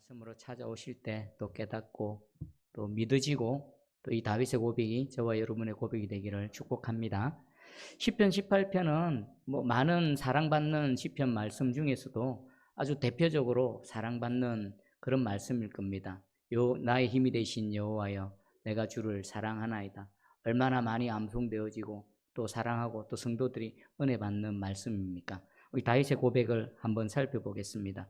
말씀으로 찾아오실 때 또 깨닫고 또 믿어지고 또 이 다윗의 고백이 저와 여러분의 고백이 되기를 축복합니다. 시편 18편은 많은 사랑받는 시편 말씀 중에서도 아주 대표적으로 사랑받는 그런 말씀일 겁니다. 나의 힘이 되신 여호와여, 내가 주를 사랑하나이다. 얼마나 많이 암송되어지고 또 사랑하고 또 성도들이 은혜 받는 말씀입니까? 우리 다윗의 고백을 한번 살펴보겠습니다.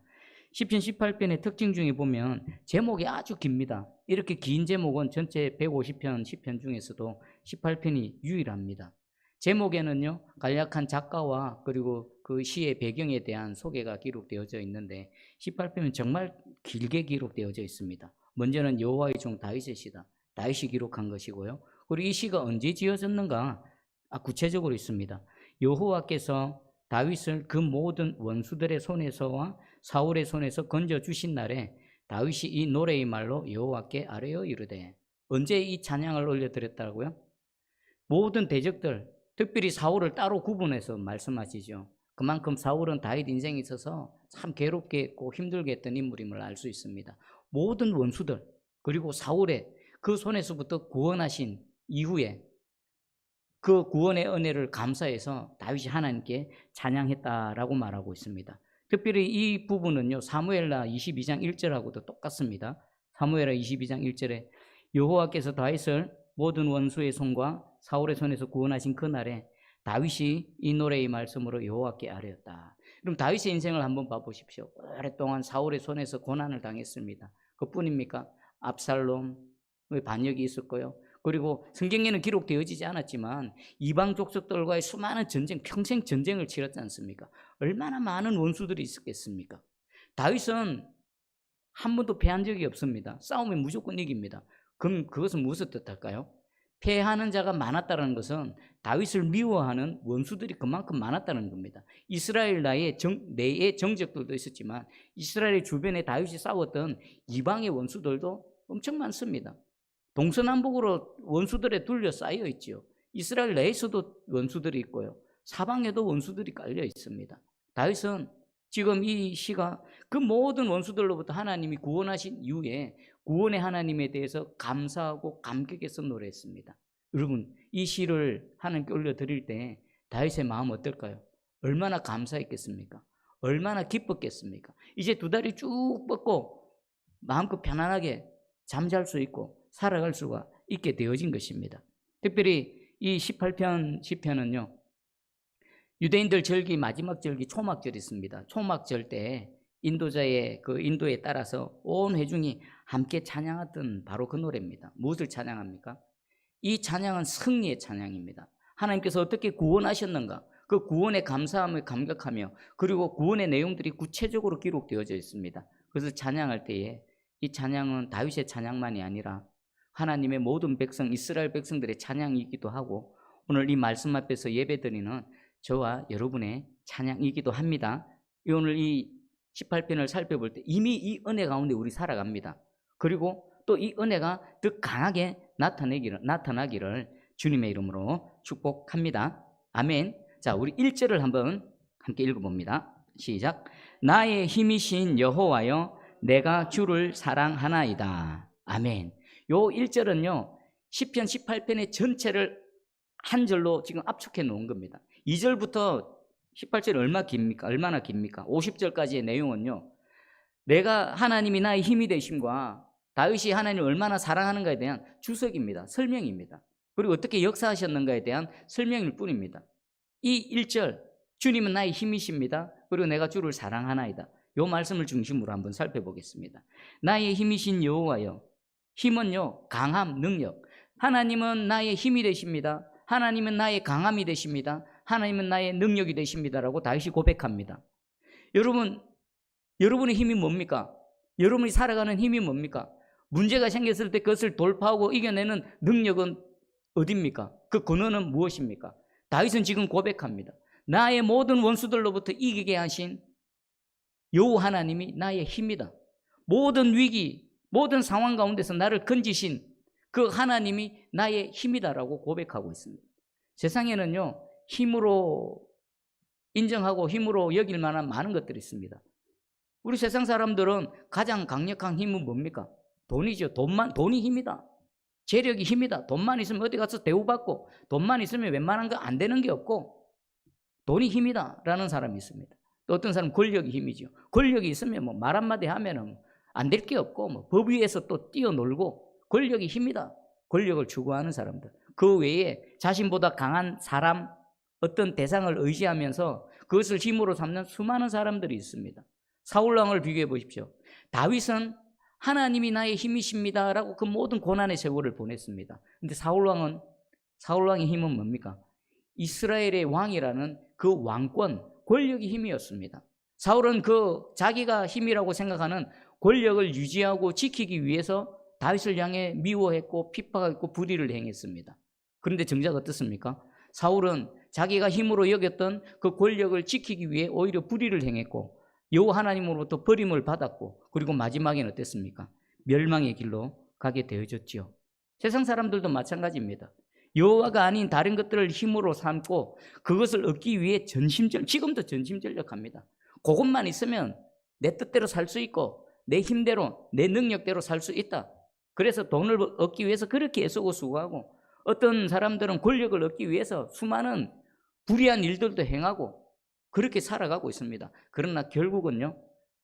시편 18편의 특징 중에 보면 제목이 아주 깁니다. 이렇게 긴 제목은 전체 150편 시편 중에서도 18편이 유일합니다. 제목에는요, 간략한 작가와 그리고 그 시의 배경에 대한 소개가 기록되어져 있는데 18편은 정말 길게 기록되어져 있습니다. 먼저는 여호와의 종 다윗의 시다. 다윗이 기록한 것이고요. 그리고 이 시가 언제 지어졌는가? 구체적으로 있습니다. 여호와께서 다윗을 그 모든 원수들의 손에서와 사울의 손에서 건져주신 날에 다윗이 이 노래의 말로 여호와께 아뢰어 이르되. 언제 이 찬양을 올려드렸다고요? 모든 대적들, 특별히 사울을 따로 구분해서 말씀하시죠. 그만큼 사울은 다윗 인생에 있어서 참 괴롭게 했고 힘들게 했던 인물임을 알 수 있습니다. 모든 원수들, 그리고 사울의 그 손에서부터 구원하신 이후에 그 구원의 은혜를 감사해서 다윗이 하나님께 찬양했다라고 말하고 있습니다. 특별히 이 부분은요, 사무엘하 22장 1절하고도 똑같습니다. 사무엘하 22장 1절에 여호와께서 다윗을 모든 원수의 손과 사울의 손에서 구원하신 그날에 다윗이 이 노래의 말씀으로 여호와께 아뢰었다. 그럼 다윗의 인생을 한번 봐보십시오. 오랫동안 사울의 손에서 고난을 당했습니다. 그뿐입니까? 압살롬의 반역이 있었고요. 그리고 성경에는 기록되어지지 않았지만 이방 족속들과의 수많은 전쟁, 평생 전쟁을 치렀지 않습니까? 얼마나 많은 원수들이 있었겠습니까? 다윗은 한 번도 패한 적이 없습니다. 싸우면 무조건 이깁니다. 그럼 그것은 무엇을 뜻할까요? 패하는 자가 많았다는 것은 다윗을 미워하는 원수들이 그만큼 많았다는 겁니다. 이스라엘 내의 정적들도 있었지만 이스라엘 주변에 다윗이 싸웠던 이방의 원수들도 엄청 많습니다. 동서남북으로 원수들에 둘러싸여 있죠. 이스라엘 내에서도 원수들이 있고요. 사방에도 원수들이 깔려 있습니다. 다윗은 지금 이 시가 그 모든 원수들로부터 하나님이 구원하신 이후에 구원의 하나님에 대해서 감사하고 감격해서 노래했습니다. 여러분, 이 시를 하나님께 올려드릴 때 다윗의 마음 어떨까요? 얼마나 감사했겠습니까? 얼마나 기뻤겠습니까? 이제 두 다리 쭉 뻗고 마음껏 편안하게 잠잘 수 있고 살아갈 수가 있게 되어진 것입니다. 특별히 이 18편 시편은요, 유대인들 절기 마지막 절기 초막절이 있습니다. 초막절 때 인도자의 그 인도에 따라서 온 회중이 함께 찬양하던 바로 그 노래입니다. 무엇을 찬양합니까? 이 찬양은 승리의 찬양입니다. 하나님께서 어떻게 구원하셨는가, 그 구원의 감사함을 감격하며 그리고 구원의 내용들이 구체적으로 기록되어져 있습니다. 그래서 찬양할 때에 이 찬양은 다윗의 찬양만이 아니라 하나님의 모든 백성, 이스라엘 백성들의 찬양이기도 하고 오늘 이 말씀 앞에서 예배드리는 저와 여러분의 찬양이기도 합니다. 오늘 이 18편을 살펴볼 때 이미 이 은혜 가운데 우리 살아갑니다. 그리고 또 이 은혜가 더 강하게 나타나기를 주님의 이름으로 축복합니다. 아멘. 자, 우리 1절을 한번 함께 읽어봅니다. 시작. 나의 힘이신 여호와여, 내가 주를 사랑하나이다. 아멘. 요 1절은요, 시편 18편의 전체를 한 절로 지금 압축해 놓은 겁니다. 2절부터 18절이 얼마나 깁니까? 50절까지의 내용은요, 내가 하나님이 나의 힘이 되심과 다윗이 하나님을 얼마나 사랑하는가에 대한 주석입니다. 설명입니다. 그리고 어떻게 역사하셨는가에 대한 설명일 뿐입니다. 이 1절, 주님은 나의 힘이십니다. 그리고 내가 주를 사랑하나이다. 요 말씀을 중심으로 한번 살펴보겠습니다. 나의 힘이신 여호와여. 힘은요, 강함, 능력. 하나님은 나의 힘이 되십니다. 하나님은 나의 강함이 되십니다. 하나님은 나의 능력이 되십니다라고 다윗이 고백합니다. 여러분의 힘이 뭡니까? 여러분이 살아가는 힘이 뭡니까? 문제가 생겼을 때 그것을 돌파하고 이겨내는 능력은 어디입니까? 그 근원은 무엇입니까? 다윗은 지금 고백합니다. 나의 모든 원수들로부터 이기게 하신 여호와 하나님이 나의 힘이다. 모든 위기, 모든 상황 가운데서 나를 건지신 그 하나님이 나의 힘이다라고 고백하고 있습니다. 세상에는요, 힘으로 인정하고 힘으로 여길 만한 많은 것들이 있습니다. 우리 세상 사람들은 가장 강력한 힘은 뭡니까? 돈이죠. 돈이 힘이다. 재력이 힘이다. 돈만 있으면 어디 가서 대우받고, 돈만 있으면 웬만한 거 안 되는 게 없고, 돈이 힘이다 라는 사람이 있습니다. 또 어떤 사람은 권력이 힘이죠. 권력이 있으면 뭐 말 한마디 하면은 안 될 게 없고, 뭐 법 위에서 또 뛰어놀고, 권력이 힘이다. 권력을 추구하는 사람들. 그 외에 자신보다 강한 사람, 어떤 대상을 의지하면서 그것을 힘으로 삼는 수많은 사람들이 있습니다. 사울왕을 비교해 보십시오. 다윗은 하나님이 나의 힘이십니다 라고 그 모든 고난의 세월을 보냈습니다. 근데 사울왕의 힘은 뭡니까? 이스라엘의 왕이라는 그 왕권, 권력이 힘이었습니다. 사울은 그 자기가 힘이라고 생각하는 권력을 유지하고 지키기 위해서 다윗을 향해 미워했고 핍박했고 불의를 행했습니다. 그런데 정작 어떻습니까? 사울은 자기가 힘으로 여겼던 그 권력을 지키기 위해 오히려 불의를 행했고 여호와 하나님으로부터 버림을 받았고, 그리고 마지막에는 어땠습니까? 멸망의 길로 가게 되어졌지요. 세상 사람들도 마찬가지입니다. 여호와가 아닌 다른 것들을 힘으로 삼고 그것을 얻기 위해 지금도 전심전력합니다. 그것만 있으면 내 뜻대로 살 수 있고 내 힘대로 내 능력대로 살 수 있다. 그래서 돈을 얻기 위해서 그렇게 애쓰고 수고하고, 어떤 사람들은 권력을 얻기 위해서 수많은 불의한 일들도 행하고 그렇게 살아가고 있습니다. 그러나 결국은요,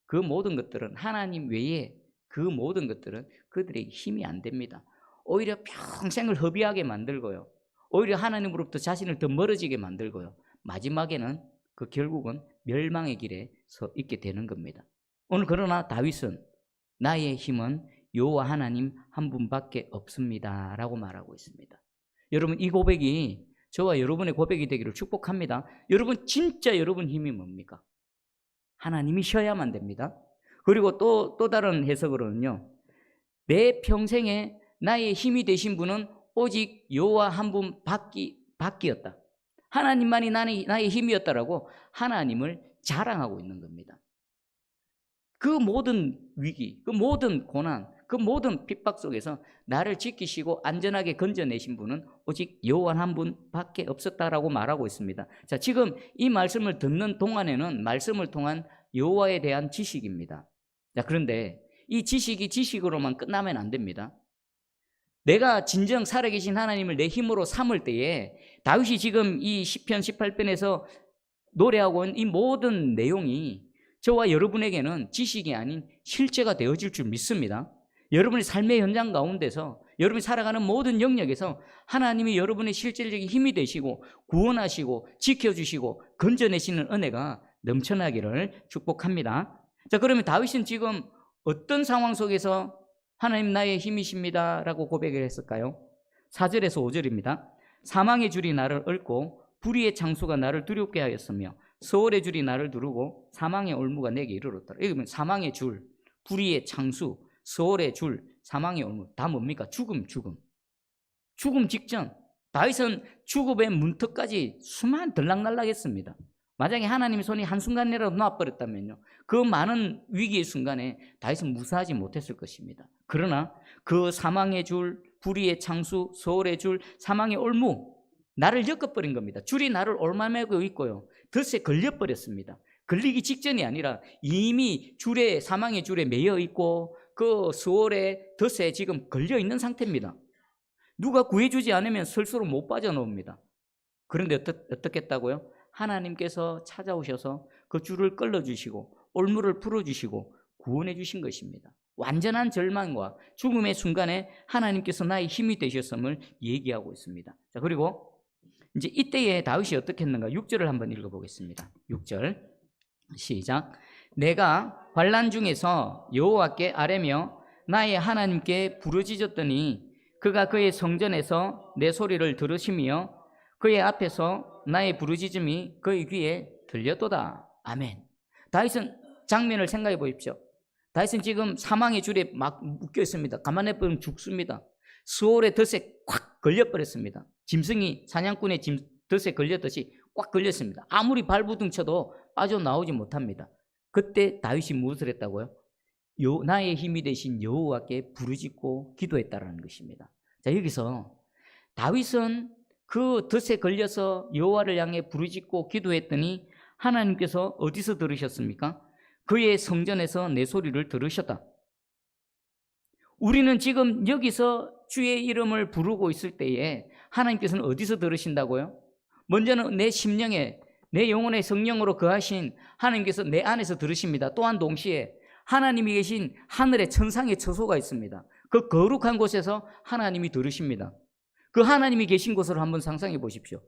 그 모든 것들은 하나님 외에 그 모든 것들은 그들에게 힘이 안 됩니다. 오히려 평생을 허비하게 만들고요, 오히려 하나님으로부터 자신을 더 멀어지게 만들고요, 마지막에는 그 결국은 멸망의 길에 서 있게 되는 겁니다. 오늘 그러나 다윗은 나의 힘은 여호와 하나님 한 분밖에 없습니다 라고 말하고 있습니다. 여러분, 이 고백이 저와 여러분의 고백이 되기를 축복합니다. 여러분, 진짜 여러분 힘이 뭡니까? 하나님이셔야만 됩니다. 그리고 또 다른 해석으로는요, 내 평생에 나의 힘이 되신 분은 오직 여호와 한 분밖이었다. 하나님만이 나의 힘이었다라고 하나님을 자랑하고 있는 겁니다. 그 모든 위기, 그 모든 고난, 그 모든 핍박 속에서 나를 지키시고 안전하게 건져내신 분은 오직 여호와 한 분밖에 없었다라고 말하고 있습니다. 자, 지금 이 말씀을 듣는 동안에는 말씀을 통한 여호와에 대한 지식입니다. 자, 그런데 이 지식이 지식으로만 끝나면 안 됩니다. 내가 진정 살아계신 하나님을 내 힘으로 삼을 때에, 다윗이 지금 이 시편 18편에서 노래하고 있는 이 모든 내용이 저와 여러분에게는 지식이 아닌 실제가 되어질 줄 믿습니다. 여러분의 삶의 현장 가운데서, 여러분이 살아가는 모든 영역에서 하나님이 여러분의 실질적인 힘이 되시고 구원하시고 지켜주시고 건져내시는 은혜가 넘쳐나기를 축복합니다. 자, 그러면 다윗은 지금 어떤 상황 속에서 하나님 나의 힘이십니다 라고 고백을 했을까요? 4절에서 5절입니다. 사망의 줄이 나를 얽고 불의의 창수가 나를 두렵게 하였으며 서울의 줄이 나를 두르고 사망의 올무가 내게 이르렀더라. 여기 사망의 줄, 불의의 창수, 서울의 줄, 사망의 올무, 다 뭡니까? 죽음 직전. 다윗은 죽음의 문턱까지 수만 들락날락했습니다. 만약에 하나님의 손이 한순간이라도 놔버렸다면요, 그 많은 위기의 순간에 다윗은 무사하지 못했을 것입니다. 그러나 그 사망의 줄, 불의의 창수, 서울의 줄, 사망의 올무, 나를 엮어버린 겁니다. 줄이 나를 올마매고 있고요, 덫에 걸려버렸습니다. 걸리기 직전이 아니라 이미 사망의 줄에 매여 있고 그 수월의 덫에 지금 걸려 있는 상태입니다. 누가 구해주지 않으면 스스로 못 빠져나옵니다. 그런데 어떻게 했다고요? 하나님께서 찾아오셔서 그 줄을 끌어주시고 올무를 풀어주시고 구원해 주신 것입니다. 완전한 절망과 죽음의 순간에 하나님께서 나의 힘이 되셨음을 얘기하고 있습니다. 자, 그리고 이제 이때에 다윗이 어떻게 했는가? 6절을 한번 읽어보겠습니다. 6절 시작. 내가 환난 중에서 여호와께 아뢰며 나의 하나님께 부르짖었더니 그가 그의 성전에서 내 소리를 들으시며 그의 앞에서 나의 부르짖음이 그의 귀에 들렸도다. 아멘. 다윗은 장면을 생각해 보십시오. 다윗은 지금 사망의 줄에 막 묶여 있습니다. 가만히 보면 죽습니다. 수월의 덫에 꽉 걸려버렸습니다. 짐승이 사냥꾼의 덫에 걸렸듯이 꽉 걸렸습니다. 아무리 발부둥쳐도 빠져나오지 못합니다. 그때 다윗이 무엇을 했다고요? 나의 힘이 되신 여호와께 부르짖고 기도했다라는 것입니다. 자, 여기서 다윗은 그 덫에 걸려서 여호와를 향해 부르짖고 기도했더니 하나님께서 어디서 들으셨습니까? 그의 성전에서 내 소리를 들으셨다. 우리는 지금 여기서 주의 이름을 부르고 있을 때에 하나님께서는 어디서 들으신다고요? 먼저는 내 심령에, 내 영혼의 성령으로 거하신 하나님께서 내 안에서 들으십니다. 또한 동시에 하나님이 계신 하늘의 천상의 처소가 있습니다. 그 거룩한 곳에서 하나님이 들으십니다. 그 하나님이 계신 곳을 한번 상상해 보십시오.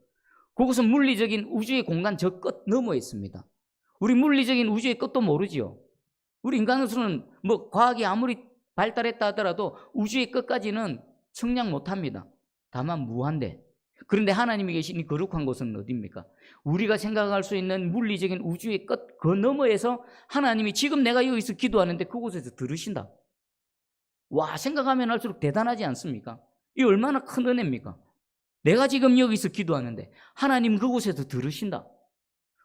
그곳은 물리적인 우주의 공간 저 끝 너머에 있습니다. 우리 물리적인 우주의 끝도 모르지요. 우리 인간으로서는 뭐 과학이 아무리 발달했다 하더라도 우주의 끝까지는 측량 못합니다. 다만 무한대. 그런데 하나님이 계신 이 거룩한 곳은 어디입니까? 우리가 생각할 수 있는 물리적인 우주의 끝 그 너머에서 하나님이 지금 내가 여기서 기도하는데 그곳에서 들으신다. 와, 생각하면 할수록 대단하지 않습니까? 이 얼마나 큰 은혜입니까? 내가 지금 여기서 기도하는데 하나님 그곳에서 들으신다.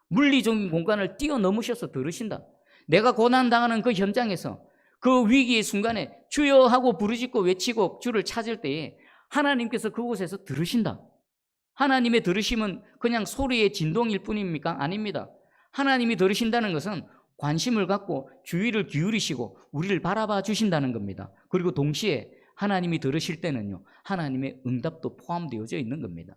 물리적인 공간을 뛰어넘으셔서 들으신다. 내가 고난당하는 그 현장에서 그 위기의 순간에 주여 하고 부르짖고 외치고 주를 찾을 때에 하나님께서 그곳에서 들으신다. 하나님의 들으심은 그냥 소리의 진동일 뿐입니까? 아닙니다. 하나님이 들으신다는 것은 관심을 갖고 주의를 기울이시고 우리를 바라봐 주신다는 겁니다. 그리고 동시에 하나님이 들으실 때는요, 하나님의 응답도 포함되어져 있는 겁니다.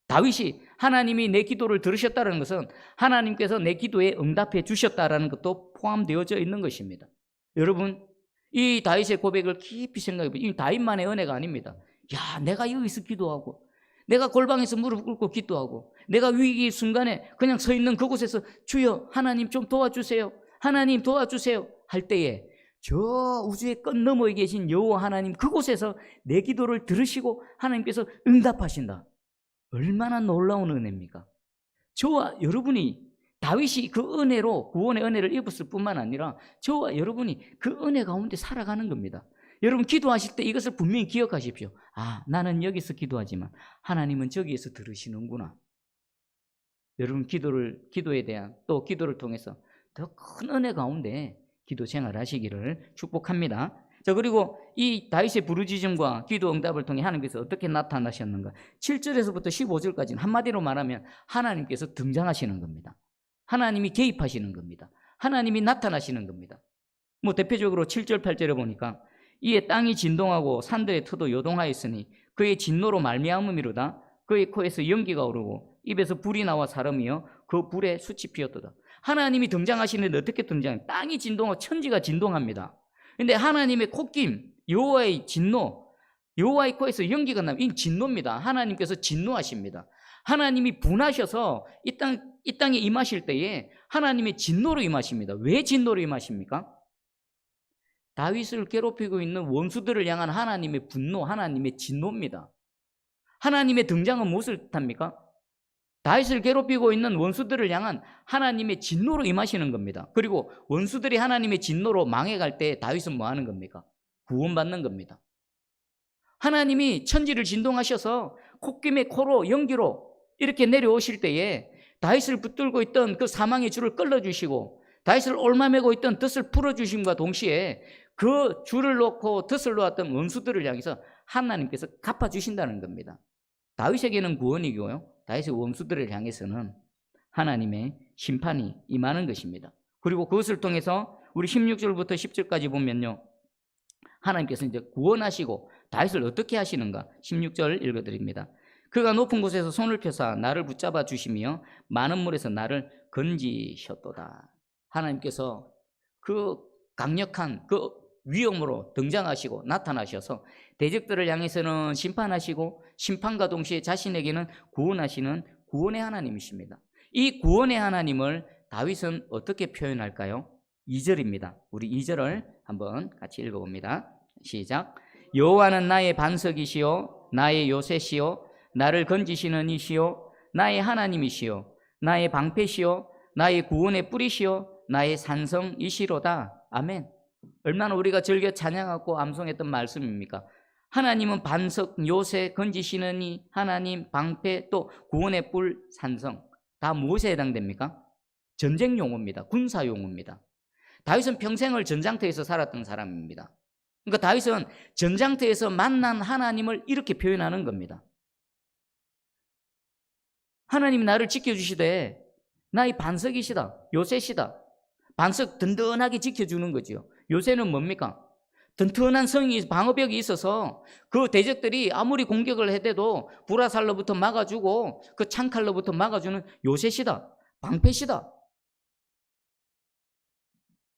다윗이 하나님이 내 기도를 들으셨다는 것은 하나님께서 내 기도에 응답해 주셨다는 것도 포함되어져 있는 것입니다. 여러분, 이 다윗의 고백을 깊이 생각해 보세요. 이 다윗만의 은혜가 아닙니다. 야, 내가 여기서 기도하고, 내가 골방에서 무릎 꿇고 기도하고, 내가 위기 순간에 그냥 서 있는 그곳에서 주여 하나님 좀 도와주세요, 하나님 도와주세요 할 때에 저 우주의 끝 너머에 계신 여호와 하나님 그곳에서 내 기도를 들으시고 하나님께서 응답하신다. 얼마나 놀라운 은혜입니까? 저와 여러분이 다윗이 그 은혜로 구원의 은혜를 입었을 뿐만 아니라 저와 여러분이 그 은혜 가운데 살아가는 겁니다. 여러분 기도하실 때 이것을 분명히 기억하십시오. 아, 나는 여기서 기도하지만 하나님은 저기에서 들으시는구나. 여러분 기도에 대한 또 기도를 통해서 더 큰 은혜 가운데 기도 생활하시기를 축복합니다. 자, 그리고 이 다윗의 부르짖음과 기도 응답을 통해 하나님께서 어떻게 나타나셨는가? 7절에서부터 15절까지는 한마디로 말하면 하나님께서 등장하시는 겁니다. 하나님이 개입하시는 겁니다. 하나님이 나타나시는 겁니다. 뭐 대표적으로 7절 8절에 보니까 이에 땅이 진동하고 산들의 터도 요동하였으니 그의 진노로 말미암음이로다. 그의 코에서 연기가 오르고 입에서 불이 나와 사름이여 그 불에 숯이 피었도다. 하나님이 등장하시는데 어떻게 등장해요? 땅이 진동하고 천지가 진동합니다. 근데 하나님의 콧김, 여호와의 진노, 여호와의 코에서 연기가 나면 이 진노입니다. 하나님께서 진노하십니다. 하나님이 분하셔서 이 땅에 임하실 때에 하나님의 진노로 임하십니다. 왜 진노로 임하십니까? 다윗을 괴롭히고 있는 원수들을 향한 하나님의 분노, 하나님의 진노입니다. 하나님의 등장은 무엇을 뜻합니까? 다윗을 괴롭히고 있는 원수들을 향한 하나님의 진노로 임하시는 겁니다. 그리고 원수들이 하나님의 진노로 망해갈 때 다윗은 뭐 하는 겁니까? 구원받는 겁니다. 하나님이 천지를 진동하셔서 콧김의 코로 연기로 이렇게 내려오실 때에 다윗을 붙들고 있던 그 사망의 줄을 끌어주시고 다윗을 옮아매고 있던 덫을 풀어주심과 동시에 그 줄을 놓고 덫을 놓았던 원수들을 향해서 하나님께서 갚아주신다는 겁니다. 다윗에게는 구원이고요, 다윗의 원수들을 향해서는 하나님의 심판이 임하는 것입니다. 그리고 그것을 통해서 우리 16절부터 10절까지 보면요, 하나님께서 이제 구원하시고 다윗을 어떻게 하시는가? 16절 읽어드립니다. 그가 높은 곳에서 손을 펴사 나를 붙잡아 주시며 많은 물에서 나를 건지셨도다. 하나님께서 그 강력한 그 위엄으로 등장하시고 나타나셔서 대적들을 향해서는 심판하시고 심판과 동시에 자신에게는 구원하시는 구원의 하나님이십니다. 이 구원의 하나님을 다윗은 어떻게 표현할까요? 2절입니다. 우리 2절을 한번 같이 읽어봅니다. 시작. 여호와는 나의 반석이시요 나의 요새시요 나를 건지시는 이시요 나의 하나님이시요 나의 방패시요 나의 구원의 뿌리시요 나의 산성이시로다. 아멘. 얼마나 우리가 즐겨 찬양하고 암송했던 말씀입니까? 하나님은 반석, 요새, 건지시는 이 하나님, 방패, 또 구원의 뿔, 산성. 다 무엇에 해당됩니까? 전쟁 용어입니다. 군사 용어입니다. 다윗은 평생을 전장터에서 살았던 사람입니다. 그러니까 다윗은 전장터에서 만난 하나님을 이렇게 표현하는 겁니다. 하나님이 나를 지켜주시되 나의 반석이시다, 요새시다, 반석 든든하게 지켜주는 거죠. 요새는 뭡니까? 튼튼한 성이 방어벽이 있어서 그 대적들이 아무리 공격을 해대도 불화살로부터 막아주고 그 창칼로부터 막아주는 요새시다. 방패시다.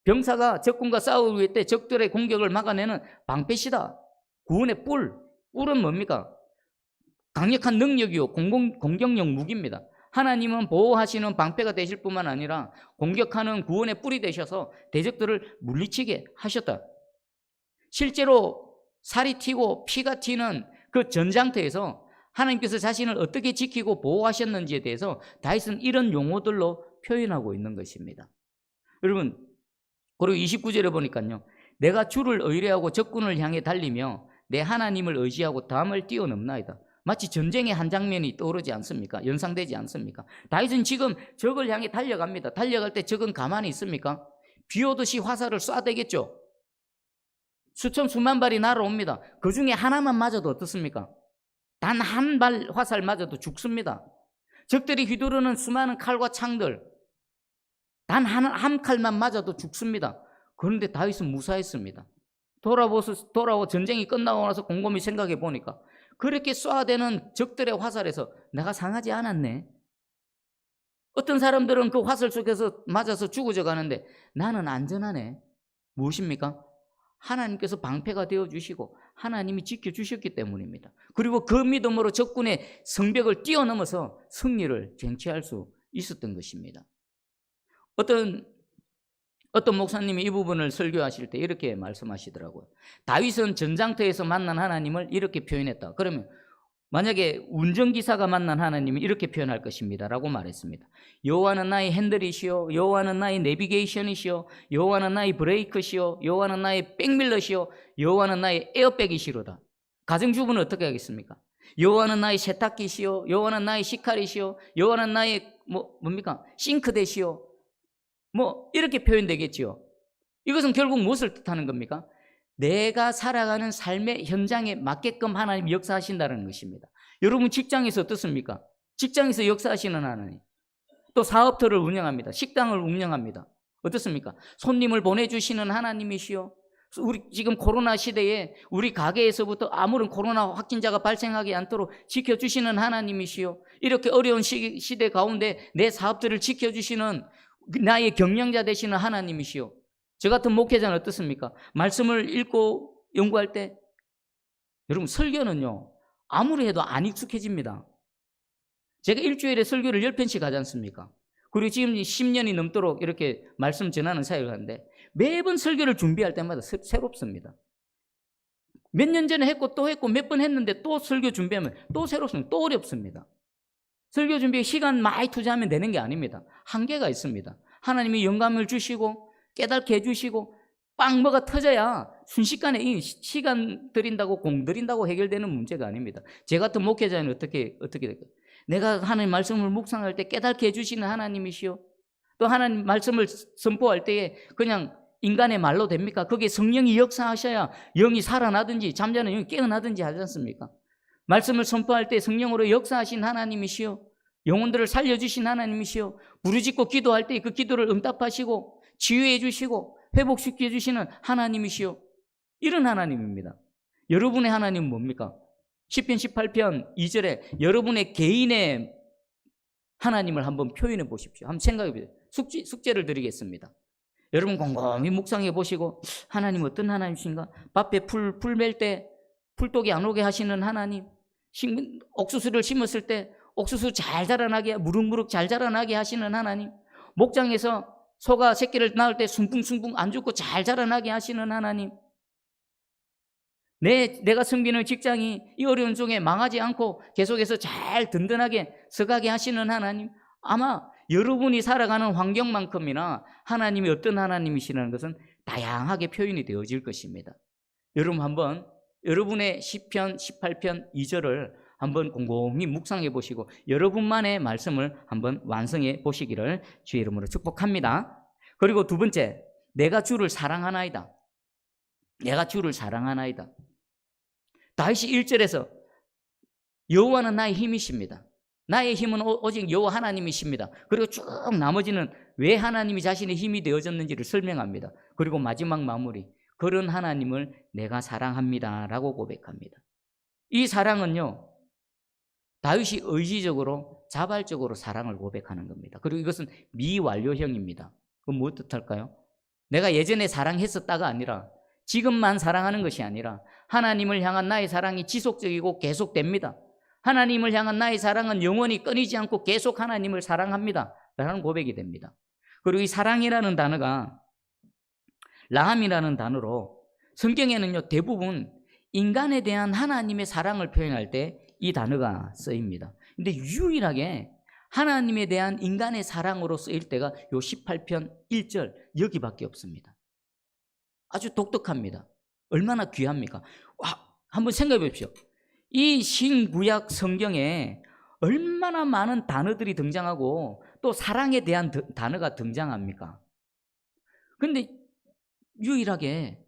병사가 적군과 싸울 때 적들의 공격을 막아내는 방패시다. 구원의 뿔은 뭡니까? 강력한 능력이요 공격용 무기입니다. 하나님은 보호하시는 방패가 되실 뿐만 아니라 공격하는 구원의 뿔이 되셔서 대적들을 물리치게 하셨다. 실제로 살이 튀고 피가 튀는 그 전장터에서 하나님께서 자신을 어떻게 지키고 보호하셨는지에 대해서 다윗은 이런 용어들로 표현하고 있는 것입니다. 여러분, 그리고 29절에 보니까요, 내가 주를 의뢰하고 적군을 향해 달리며 내 하나님을 의지하고 담을 뛰어넘나이다. 마치 전쟁의 한 장면이 떠오르지 않습니까? 연상되지 않습니까? 다윗은 지금 적을 향해 달려갑니다. 달려갈 때 적은 가만히 있습니까? 비 오듯이 화살을 쏴대겠죠. 수천 수만 발이 날아옵니다. 그 중에 하나만 맞아도 어떻습니까? 단 한 발 화살 맞아도 죽습니다. 적들이 휘두르는 수많은 칼과 창들, 단 한 칼만 맞아도 죽습니다. 그런데 다윗은 무사했습니다. 돌아와 전쟁이 끝나고 나서 곰곰이 생각해 보니까 그렇게 쏴대는 적들의 화살에서 내가 상하지 않았네. 어떤 사람들은 그 화살 속에서 맞아서 죽어져 가는데 나는 안전하네. 무엇입니까? 하나님께서 방패가 되어주시고 하나님이 지켜주셨기 때문입니다. 그리고 그 믿음으로 적군의 성벽을 뛰어넘어서 승리를 쟁취할 수 있었던 것입니다. 어떤 목사님이 이 부분을 설교하실 때 이렇게 말씀하시더라고요. 다윗은 전장터에서 만난 하나님을 이렇게 표현했다. 그러면 만약에 운전기사가 만난 하나님이 이렇게 표현할 것입니다 라고 말했습니다. 여호와는 나의 핸들이시오, 여호와는 나의 내비게이션이시오, 여호와는 나의 브레이크시오, 여호와는 나의 백밀러시오, 여호와는 나의 에어백이시로다. 가정주부는 어떻게 하겠습니까? 여호와는 나의 세탁기시오, 여호와는 나의 식칼이시오, 여호와는 나의 뭡니까? 싱크대시오. 이렇게 표현되겠지요. 이것은 결국 무엇을 뜻하는 겁니까? 내가 살아가는 삶의 현장에 맞게끔 하나님이 역사하신다는 것입니다. 여러분 직장에서 어떻습니까? 직장에서 역사하시는 하나님. 또 사업터를 운영합니다. 식당을 운영합니다. 어떻습니까? 손님을 보내주시는 하나님이시요. 우리 지금 코로나 시대에 우리 가게에서부터 아무런 코로나 확진자가 발생하지 않도록 지켜주시는 하나님이시요. 이렇게 어려운 시대 가운데 내 사업들을 지켜주시는 나의 경영자 되시는 하나님이시요. 저 같은 목회자는 어떻습니까? 말씀을 읽고 연구할 때 여러분 설교는요 아무리 해도 안 익숙해집니다. 제가 일주일에 설교를 10편씩 하지 않습니까? 그리고 지금 10년이 넘도록 이렇게 말씀 전하는 사역을 하는데 매번 설교를 준비할 때마다 새롭습니다. 몇 년 전에 했고 또 했고 몇 번 했는데 또 설교 준비하면 또 새롭습니다. 또 어렵습니다. 설교 준비에 시간 많이 투자하면 되는 게 아닙니다. 한계가 있습니다. 하나님이 영감을 주시고 깨닫게 해주시고 빵 뭐가 터져야 순식간에 이 시간 들인다고 공 들인다고 해결되는 문제가 아닙니다. 제 같은 목회자는 어떻게 될까요? 내가 하나님 말씀을 묵상할 때 깨닫게 해주시는 하나님이시요. 또 하나님 말씀을 선포할 때에 그냥 인간의 말로 됩니까? 거기에 성령이 역사하셔야 영이 살아나든지 잠자는 영이 깨어나든지 하지 않습니까? 말씀을 선포할 때 성령으로 역사하신 하나님이시요. 영혼들을 살려주신 하나님이시요. 부르짖고 기도할 때 그 기도를 응답하시고 치유해 주시고 회복시켜 주시는 하나님이시요. 이런 하나님입니다. 여러분의 하나님은 뭡니까? 시편 18편 2절에 여러분의 개인의 하나님을 한번 표현해 보십시오. 한번 생각해 보세요. 숙제를 드리겠습니다. 여러분 곰곰이 묵상해 보시고 하나님 어떤 하나님이신가? 밭에 풀 멜 때 풀독이 안 오게 하시는 하나님, 옥수수를 심었을 때 옥수수 잘 자라나게 무럭무럭 잘 자라나게 하시는 하나님, 목장에서 소가 새끼를 낳을 때 숭붕숭붕 안 죽고 잘 자라나게 하시는 하나님, 내가 섬기는 직장이 이 어려운 중에 망하지 않고 계속해서 잘 든든하게 서가게 하시는 하나님, 아마 여러분이 살아가는 환경만큼이나 하나님이 어떤 하나님이시라는 것은 다양하게 표현이 되어질 것입니다. 여러분 한번 여러분의 시편 18편 2절을 한번 곰곰이 묵상해 보시고 여러분만의 말씀을 한번 완성해 보시기를 주의 이름으로 축복합니다. 그리고 두 번째, 내가 주를 사랑하나이다. 내가 주를 사랑하나이다. 다윗이 1절에서 여호와는 나의 힘이십니다. 나의 힘은 오직 여호와 하나님이십니다. 그리고 쭉 나머지는 왜 하나님이 자신의 힘이 되어졌는지를 설명합니다. 그리고 마지막 마무리, 그런 하나님을 내가 사랑합니다 라고 고백합니다. 이 사랑은요, 다윗이 의지적으로 자발적으로 사랑을 고백하는 겁니다. 그리고 이것은 미완료형입니다. 그건 뭐 뜻할까요? 내가 예전에 사랑했었다가 아니라 지금만 사랑하는 것이 아니라 하나님을 향한 나의 사랑이 지속적이고 계속됩니다. 하나님을 향한 나의 사랑은 영원히 끊이지 않고 계속 하나님을 사랑합니다 라는 고백이 됩니다. 그리고 이 사랑이라는 단어가 라함이라는 단어로 성경에는요, 대부분 인간에 대한 하나님의 사랑을 표현할 때 이 단어가 쓰입니다. 근데 유일하게 하나님에 대한 인간의 사랑으로 쓰일 때가 요 18편 1절 여기밖에 없습니다. 아주 독특합니다. 얼마나 귀합니까? 와, 한번 생각해 보십시오. 이 신구약 성경에 얼마나 많은 단어들이 등장하고 또 사랑에 대한 단어가 등장합니까? 근데 유일하게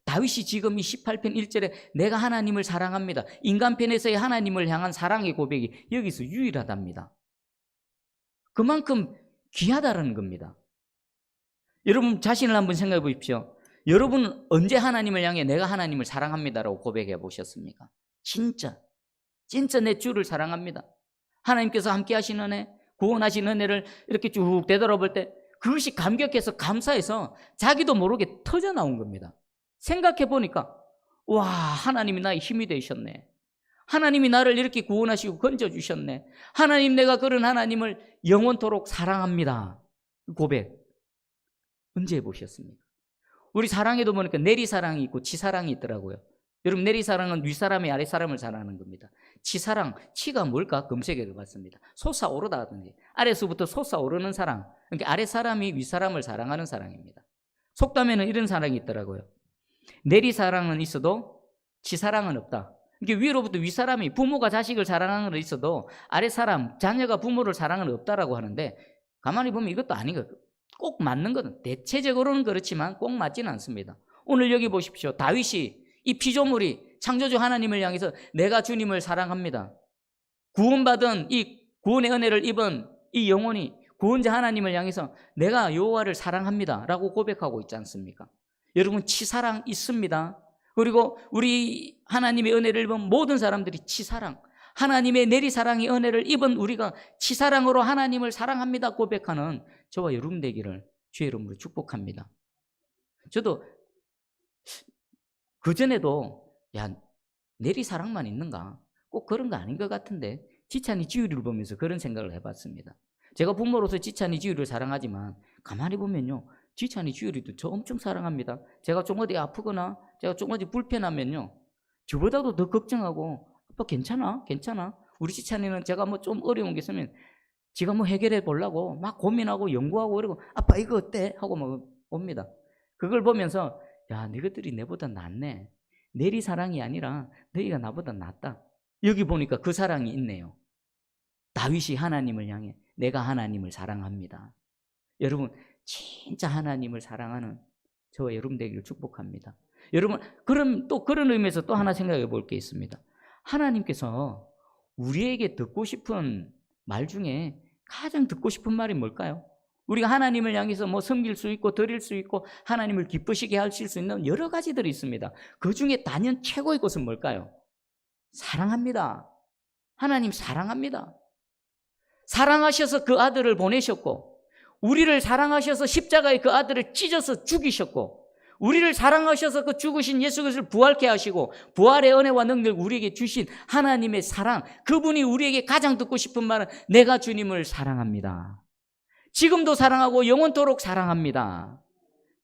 다윗이 지금 이 18편 1절에 내가 하나님을 사랑합니다, 인간편에서의 하나님을 향한 사랑의 고백이 여기서 유일하답니다. 그만큼 귀하다는 겁니다. 여러분 자신을 한번 생각해 보십시오. 여러분 언제 하나님을 향해 내가 하나님을 사랑합니다라고 고백해 보셨습니까? 진짜 내 주를 사랑합니다, 하나님께서 함께 하신 은혜, 구원하신 은혜를 이렇게 쭉 되돌아볼 때 그것이 감격해서 감사해서 자기도 모르게 터져 나온 겁니다. 생각해 보니까 와, 하나님이 나의 힘이 되셨네, 하나님이 나를 이렇게 구원하시고 건져주셨네, 하나님, 내가 그런 하나님을 영원토록 사랑합니다. 고백 언제 해보셨습니까? 우리 사랑에도 보니까 내리사랑이 있고 치사랑이 있더라고요. 여러분, 내리사랑은 윗사람이 아랫사람을 사랑하는 겁니다. 치사랑, 치가 뭘까 검색해 봤습니다. 솟아오르다든지 아래서부터 솟아오르는 사랑, 그러니까 아랫사람이 윗사람을 사랑하는 사랑입니다. 속담에는 이런 사랑이 있더라고요. 내리사랑은 있어도 치사랑은 없다. 이게 위로부터 윗사람이 부모가 자식을 사랑하는 건 있어도 아랫사람, 자녀가 부모를 사랑하는 건 없다라고 하는데, 가만히 보면 이것도 아닌 거예요. 꼭 맞는 것은 대체적으로는 그렇지만 꼭 맞지는 않습니다. 오늘 여기 보십시오. 다윗이 이 피조물이 창조주 하나님을 향해서 내가 주님을 사랑합니다, 구원받은 이 구원의 은혜를 입은 이 영혼이 구원자 하나님을 향해서 내가 여호와를 사랑합니다 라고 고백하고 있지 않습니까? 여러분, 치사랑 있습니다. 그리고 우리 하나님의 은혜를 입은 모든 사람들이 치사랑, 하나님의 내리사랑의 은혜를 입은 우리가 치사랑으로 하나님을 사랑합니다 고백하는 저와 여러분 되기를 주의 이름으로 축복합니다. 저도 그전에도 내리사랑만 있는가? 꼭 그런 거 아닌 것 같은데 지찬이 지율이를 보면서 그런 생각을 해봤습니다. 제가 부모로서 지찬이 지율이를 사랑하지만 가만히 보면요, 지찬이 지율이도 저 엄청 사랑합니다. 제가 좀 어디 아프거나 제가 좀 어디 불편하면요, 저보다도 더 걱정하고 아빠 괜찮아? 우리 지찬이는 제가 뭐 좀 어려운 게 있으면 지가 뭐 해결해 보려고 막 고민하고 연구하고 그러고 아빠 이거 어때? 하고 막 옵니다. 그걸 보면서 야, 너희들이 내보다 낫네. 내리사랑이 아니라 너희가 나보다 낫다. 여기 보니까 그 사랑이 있네요. 다윗이 하나님을 향해 내가 하나님을 사랑합니다. 여러분, 진짜 하나님을 사랑하는 저와 여러분 되기를 축복합니다. 여러분, 그런 의미에서 또 하나 생각해 볼 게 있습니다. 하나님께서 우리에게 듣고 싶은 말 중에 가장 듣고 싶은 말이 뭘까요? 우리가 하나님을 향해서 뭐 섬길 수 있고 드릴 수 있고 하나님을 기쁘시게 하실 수 있는 여러 가지들이 있습니다. 그 중에 단연 최고의 것은 뭘까요? 사랑합니다. 하나님 사랑합니다. 사랑하셔서 그 아들을 보내셨고, 우리를 사랑하셔서 십자가에 그 아들을 찢어서 죽이셨고, 우리를 사랑하셔서 그 죽으신 예수 그리스도를 부활케 하시고 부활의 은혜와 능력을 우리에게 주신 하나님의 사랑, 그분이 우리에게 가장 듣고 싶은 말은 내가 주님을 사랑합니다. 지금도 사랑하고 영원토록 사랑합니다.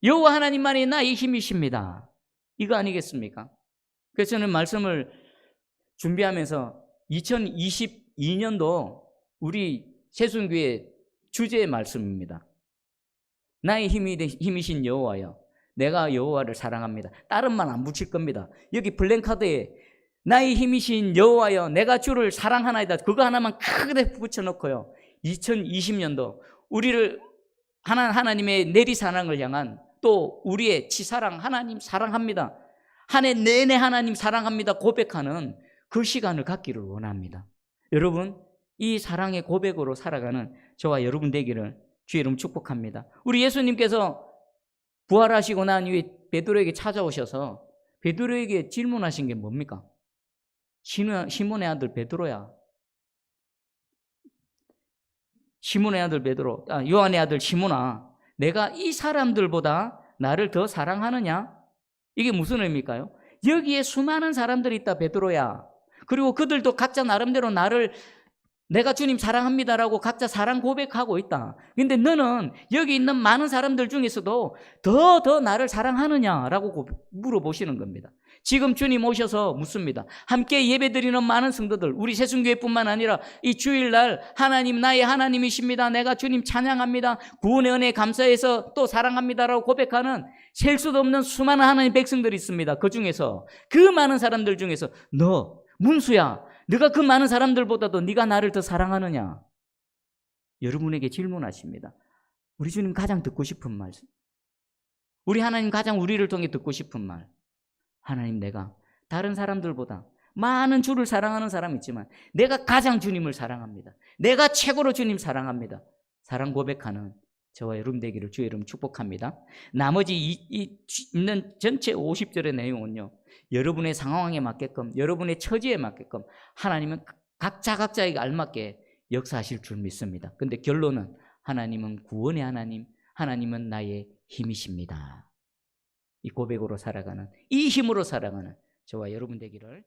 여호와 하나님만이 나의 힘이십니다. 이거 아니겠습니까? 그래서 저는 말씀을 준비하면서 2022년도 우리 새순교회 주제의 말씀입니다. 나의 힘이신 여호와여, 내가 여호와를 사랑합니다. 다른 말 안 붙일 겁니다. 여기 블랭카드에 나의 힘이신 여호와여, 내가 주를 사랑하나이다, 그거 하나만 크게 붙여놓고요, 2020년도 우리를 하나님의 내리사랑을 향한, 또 우리의 치사랑, 하나님 사랑합니다, 한 해 내내 하나님 사랑합니다 고백하는 그 시간을 갖기를 원합니다. 여러분, 이 사랑의 고백으로 살아가는 저와 여러분 되기를 주의 이름 축복합니다. 우리 예수님께서 부활하시고 난 이후에 베드로에게 찾아오셔서 베드로에게 질문하신 게 뭡니까? 시몬의 아들 베드로야. 시몬의 아들 베드로, 요한의 아들 시몬아, 내가 이 사람들보다 나를 더 사랑하느냐? 이게 무슨 의미일까요? 여기에 수많은 사람들이 있다, 베드로야. 그리고 그들도 각자 나름대로 내가 주님 사랑합니다라고 각자 사랑 고백하고 있다. 근데 너는 여기 있는 많은 사람들 중에서도 더 나를 사랑하느냐라고 물어보시는 겁니다. 지금 주님 오셔서 묻습니다. 함께 예배드리는 많은 성도들, 우리 새순교회뿐만 아니라 이 주일날 하나님 나의 하나님이십니다. 내가 주님 찬양합니다. 구원의 은혜에 감사해서 또 사랑합니다라고 고백하는 셀 수도 없는 수많은 하나님 백성들이 있습니다. 그 중에서 그 많은 사람들 중에서 너 문수야, 네가 그 많은 사람들보다도 네가 나를 더 사랑하느냐? 여러분에게 질문하십니다. 우리 주님 가장 듣고 싶은 말, 우리 하나님 가장 우리를 통해 듣고 싶은 말, 하나님 내가 다른 사람들보다 많은 주를 사랑하는 사람이 있지만 내가 가장 주님을 사랑합니다. 내가 최고로 주님 사랑합니다. 사랑 고백하는 저와 여러분 되기를 주의 이름 축복합니다. 나머지 있는 전체 50절의 내용은요, 여러분의 상황에 맞게끔, 여러분의 처지에 맞게끔 하나님은 각자에게 알맞게 역사하실 줄 믿습니다. 근데 결론은 하나님은 구원의 하나님, 하나님은 나의 힘이십니다. 이 고백으로 살아가는, 이 힘으로 살아가는 저와 여러분 되기를